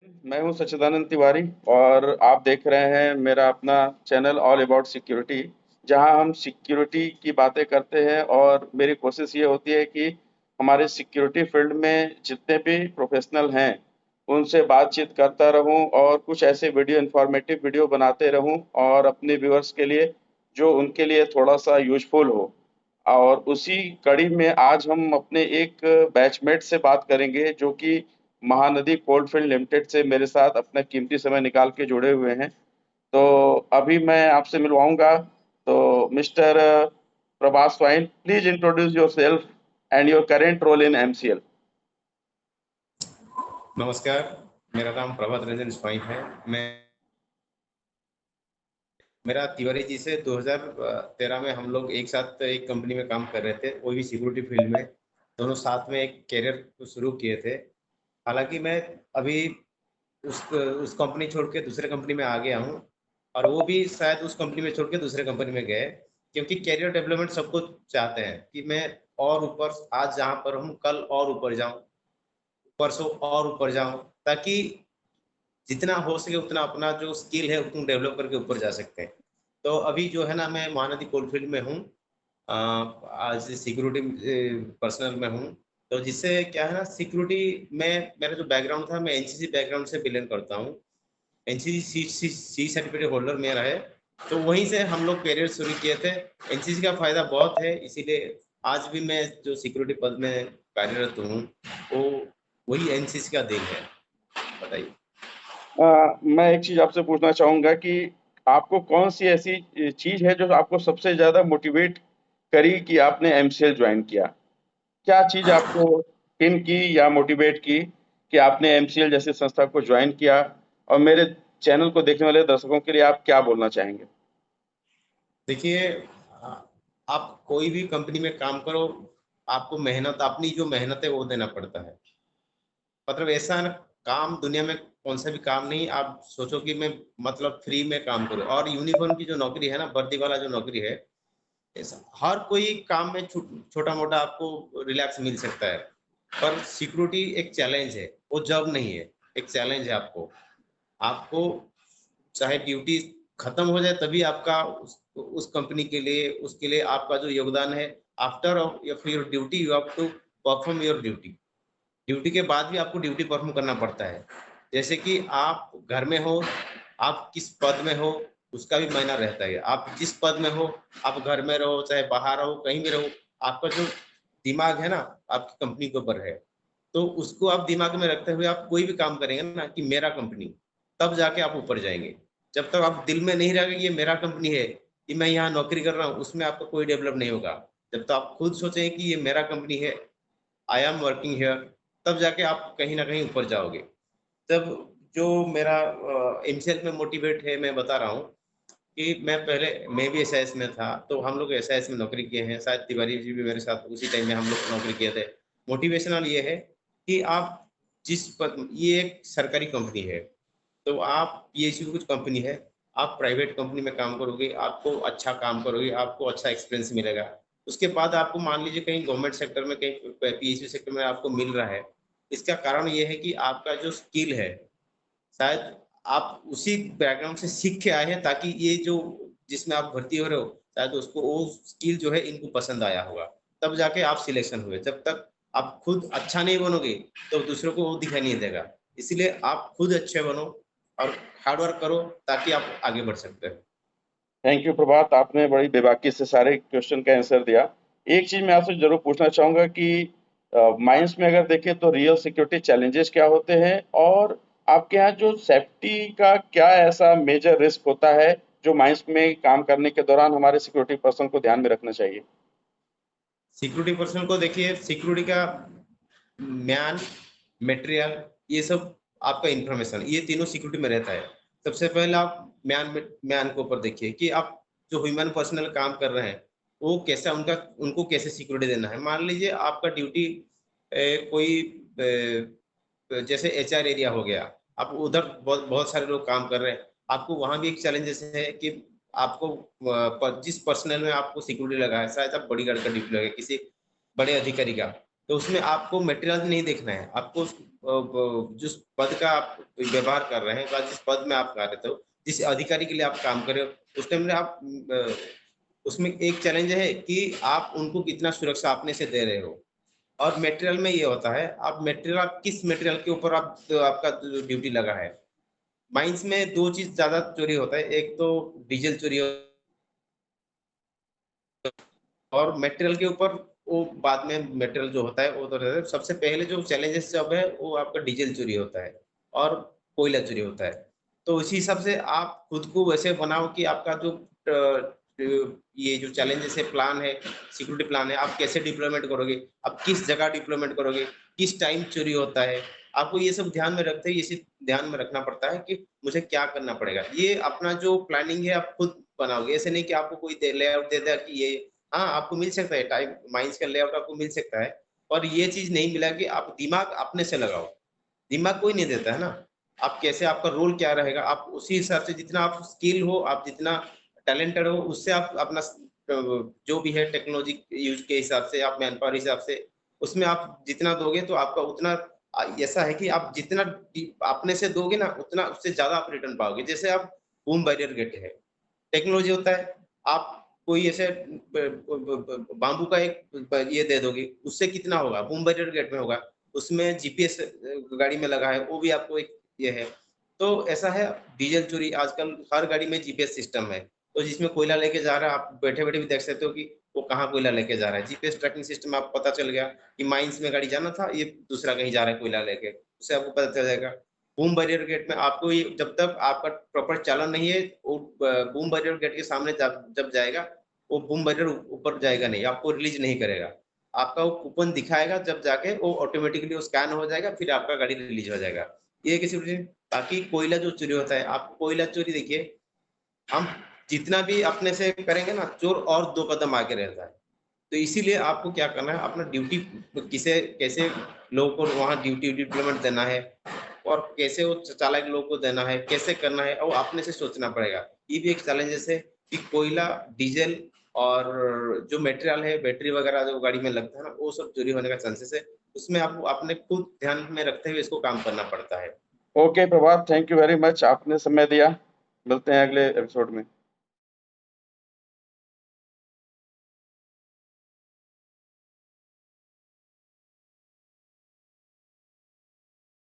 मैं हूं सच्चिदानंद तिवारी और आप देख रहे हैं मेरा अपना चैनल ऑल अबाउट सिक्योरिटी, जहां हम सिक्योरिटी की बातें करते हैं। और मेरी कोशिश ये होती है कि हमारे सिक्योरिटी फील्ड में जितने भी प्रोफेशनल हैं उनसे बातचीत करता रहूं और कुछ ऐसे वीडियो इन्फॉर्मेटिव वीडियो बनाते रहूं और अपने व्यूअर्स के लिए जो उनके लिए थोड़ा सा यूजफुल हो। और उसी कड़ी में आज हम अपने एक बैचमेट से बात करेंगे जो कि महानदी कोलफील्ड लिमिटेड से मेरे साथ अपना कीमती समय निकाल के जुड़े हुए हैं। तो अभी मैं आपसे मिलवाऊंगा। तो mister Prabhas Swain, please introduce yourself and your current role in MCL. नमस्कार। मेरा नाम प्रभात रंजन स्वाइन है। मैं मेरा तिवारी जी से 2013 में हम लोग एक साथ एक कंपनी में काम कर रहे थे, वो भी सिक्योरिटी फील्ड में। दोनों साथ में एक कैरियर शुरू किए थे। हालांकि मैं अभी उस कंपनी छोड़ के दूसरे कंपनी में आ गया हूँ, और वो भी शायद उस कंपनी में छोड़ के दूसरे कंपनी में गए, क्योंकि कैरियर डेवलपमेंट सबको चाहते हैं कि मैं और ऊपर, आज जहाँ पर हूँ कल और ऊपर जाऊँ, परसों और ऊपर जाऊँ, ताकि जितना हो सके उतना अपना जो स्किल है उसको डेवलप करके ऊपर जा सकते हैं। तो अभी जो है ना, मैं महानदी कोलफील्ड में हूँ। आज सिक्योरिटी पर्सनल में हूँ। तो जिससे क्या है ना, सिक्योरिटी में मेरा जो बैकग्राउंड था, मैं एनसीसी बैकग्राउंड से बिलोंग करता हूँ। एनसीसी सी सर्टिफिकेट होल्डर मेरा है। तो वहीं से हम लोग करियर शुरू किए थे। एनसीसी का फायदा बहुत है, इसीलिए आज भी मैं जो सिक्योरिटी पद में कार्यरत हूँ, वो वही एनसीसी का देन है। बताइए। मैं एक चीज आपसे पूछना चाहूंगा कि आपको कौन सी ऐसी चीज है जो आपको सबसे ज्यादा मोटिवेट करी कि आपने एमसीएल ज्वाइन किया? क्या चीज आपको पिन की या मोटिवेट की कि आपने एमसीएल जैसी संस्था को ज्वाइन किया? और मेरे चैनल को देखने वाले दर्शकों के लिए आप क्या बोलना चाहेंगे? देखिए, आप कोई भी कंपनी में काम करो, आपको मेहनत, अपनी जो मेहनत है वो देना पड़ता है। मतलब ऐसा है ना, काम दुनिया में कौन सा भी काम नहीं आप सोचो कि मैं मतलब फ्री में काम करूं। और यूनिफॉर्म की जो नौकरी है ना, वर्दी वाला जो नौकरी है, ऐसा हर कोई काम में छोटा मोटा आपको रिलैक्स मिल सकता है। पर सिक्योरिटी एक चैलेंज है, वो जॉब नहीं है, एक चैलेंज है। आपको आपको चाहे ड्यूटी खत्म हो जाए तभी आपका उस कंपनी के लिए, उसके लिए आपका जो योगदान है, after your duty you have to perform your duty. Duty के बाद भी आपको ड्यूटी परफॉर्म करना पड़ता है। जैसे कि आप घर में हो, आप किस पद में हो, उसका भी मायना रहता है। आप जिस पद में हो, आप घर में रहो चाहे बाहर रहो, कहीं भी रहो, आपका जो दिमाग है ना, आपकी कंपनी के ऊपर है। तो उसको आप दिमाग में रखते हुए आप कोई भी काम करेंगे ना कि मेरा कंपनी, तब जाके आप ऊपर जाएंगे। जब तक आप दिल में नहीं रहेगा ये मेरा कंपनी है, कि मैं यहाँ नौकरी कर रहा हूँ, उसमें आपका कोई डेवलप नहीं होगा। जब तक आप खुद सोचेंगे कि ये मेरा कंपनी है, आई एम वर्किंग हियर, तब जाके आप कहीं ना कहीं ऊपर जाओगे। तब जो मेरा एमसीएल में मोटिवेट है, मैं बता रहा हूँ कि मैं भी एसआईएस में था, तो हम लोग एसआईएस में नौकरी किए हैं। शायद तिवारी जी भी मेरे साथ उसी टाइम में हम लोग नौकरी किए थे। मोटिवेशनल ये है कि आप जिस पर, ये एक सरकारी कंपनी है, तो आप ये इसी कुछ कंपनी है, आप प्राइवेट कंपनी में काम करोगे, आपको अच्छा काम करोगे, आपको अच्छा एक्सपीरियंस मिलेगा। उसके बाद आपको मान लीजिए कहीं गवर्नमेंट सेक्टर में, कहीं पीएसयू सेक्टर में आपको मिल रहा है। इसका कारण ये है कि आपका जो स्किल है, शायद आप उसी बैकग्राउंड से सीख के आए हैं, ताकि ये जो जिसमें आप भर्ती हो रहे हो, शायद उसको वो स्किल जो है इनको पसंद आया होगा, तब जाके आप सिलेक्शन हुए। जब तक आप खुद अच्छा नहीं बनोगे, तो दूसरों को वो दिखाई नहीं देगा। इसलिए आप खुद अच्छे बनो और हार्ड वर्क करो, ताकि आप आगे बढ़ सकते हो। थैंक यू प्रभात, आपने बड़ी बेबाकी से सारे क्वेश्चन का आंसर दिया। एक चीज मैं आपसे जरूर पूछना चाहूंगा कि माइंस में अगर देखें तो रियल सिक्योरिटी चैलेंजेस क्या होते हैं, और आपके यहाँ जो सेफ्टी का क्या ऐसा मेजर रिस्क होता है जो माइंस में काम करने के दौरान हमारे सिक्योरिटी पर्सन को ध्यान में रखना चाहिए? सिक्योरिटी पर्सन को देखिए, सिक्योरिटी का म्यान, मटेरियल, ये सब आपका इंफॉर्मेशन, ये तीनों सिक्योरिटी में रहता है। सबसे पहले आप म्यान के ऊपर देखिए कि आप जो ह्यूमन पर्सनल काम कर रहे हैं, वो कैसा, उनको कैसे सिक्योरिटी देना है। मान लीजिए आपका ड्यूटी कोई जैसे एचआर एरिया हो गया, आप उधर बहुत बहुत सारे लोग काम कर रहे हैं, आपको वहां भी एक चैलेंजेस है कि आपको जिस पर्सनल में आपको सिक्योरिटी लगा है, शायद आप बॉडी गार्ड का ड्यूटी लगे किसी बड़े अधिकारी का, तो उसमें आपको मटेरियल नहीं देखना है, आपको जिस पद का आप व्यवहार कर रहे हैं, जिस पद में आप कार्यरत हो, जिस अधिकारी के लिए आप काम कर रहे हो, उस टाइम में आप उसमें एक चैलेंज है कि आप उनको कितना सुरक्षा अपने से दे रहे हो। और मटेरियल में ये होता है, आप मटेरियल, आप किस मटेरियल के ऊपर आप आपका ड्यूटी लगा है। माइंस में दो चीज ज्यादा चोरी होता है, एक तो डीजल चोरी और मटेरियल के ऊपर वो बाद में मटेरियल जो होता है वो तो रहता है। सबसे पहले जो चैलेंजेस जब है वो आपका डीजल चोरी होता है और कोयला चोरी होता है। तो उसी हिसाब से आप खुद को वैसे बनाओ कि आपका जो ये जो चैलेंजेस है, प्लान है, सिक्योरिटी प्लान है, आप कैसे डिप्लॉयमेंट करोगे, आप किस जगह डिप्लॉयमेंट करोगे, किस टाइम चोरी होता है, आपको ये सब ध्यान में रखते हैं, ये ध्यान में रखना पड़ता है कि मुझे क्या करना पड़ेगा। ये अपना जो प्लानिंग है आप खुद बनाओगे, ऐसे नहीं कि आपको कोई लेआउट दे दिया कि ये, हाँ, आपको मिल सकता है टाइम, माइंस का लेआउट आपको मिल सकता है, और ये चीज़ नहीं मिला कि आप दिमाग अपने से लगाओ। दिमाग कोई नहीं देता है ना। आप कैसे, आपका रोल क्या रहेगा, आप उसी हिसाब से जितना आप स्किल हो, आप जितना टैलेंटेड हो, उससे आप अपना जो भी है टेक्नोलॉजी यूज़ के हिसाब से, आप मैन पावर हिसाब से, उसमें आप जितना दोगे तो आपका उतना ऐसा है कि आप जितना अपने से दोगे ना, उतना उससे ज़्यादा आप रिटर्न पाओगे। जैसे आप बूम बैरियर गेट है, टेक्नोलॉजी होता है, आप कोई ऐसे बाम्बू का एक ये दे दोगे, उससे कितना होगा, बूम बैरियर गेट में होगा, उसमें जीपीएस गाड़ी में लगा है, वो भी आपको एक ये है। तो ऐसा है, डीजल चोरी आजकल हर गाड़ी में जीपीएस सिस्टम है, तो जिसमें कोयला लेके जा रहा है, आप बैठे-बैठे भी देख सकते हो कि वो कहाँ कोयला लेके जा रहा है। जीपीएस ट्रैकिंग सिस्टम आपको पता चल गया कि माइंस में गाड़ी जाना था, ये दूसरा कहीं जा रहा है कोयला लेके, उससे आपको पता चल जाएगा। बूम बैरियर गेट में आपको ये जब तक आपका प्रॉपर चालान नहीं है, वो बूम बैरियर गेट के सामने जब जब जाएगा, वो बूम बैरियर ऊपर जाएगा नहीं, आपको रिलीज़ नहीं करेगा। आपका वो कूपन दिखाएगा, जब जाके वो ऑटोमेटिकली वो स्कैन हो जाएगा, फिर आपका गाड़ी रिलीज़ हो जाएगा। ये किसी वजह, बाकी कोयला जो चोरी होता है, आप कोयला चोरी देखिए, हम जितना भी अपने से करेंगे ना, चोर और 2 कदम आगे रहता है। तो इसीलिए आपको क्या करना है, अपना ड्यूटी किसे कैसे लोगों को वहाँ ड्यूटी डिप्लोमेंट देना है, और कैसे वो चालाक लोगों को देना है, कैसे करना है, और अपने से सोचना पड़ेगा। ये भी एक चैलेंजेस है कि कोयला, डीज़ल और जो मटेरियल है, बैटरी वगैरह जो गाड़ी में लगता है ना, वो सब चोरी होने का चांसेस है। उसमें आपको अपने खुद ध्यान में रखते हुए इसको काम करना पड़ता है। Okay Prabhat, thank you very much, आपने समय दिया। मिलते हैं अगले एपिसोड में।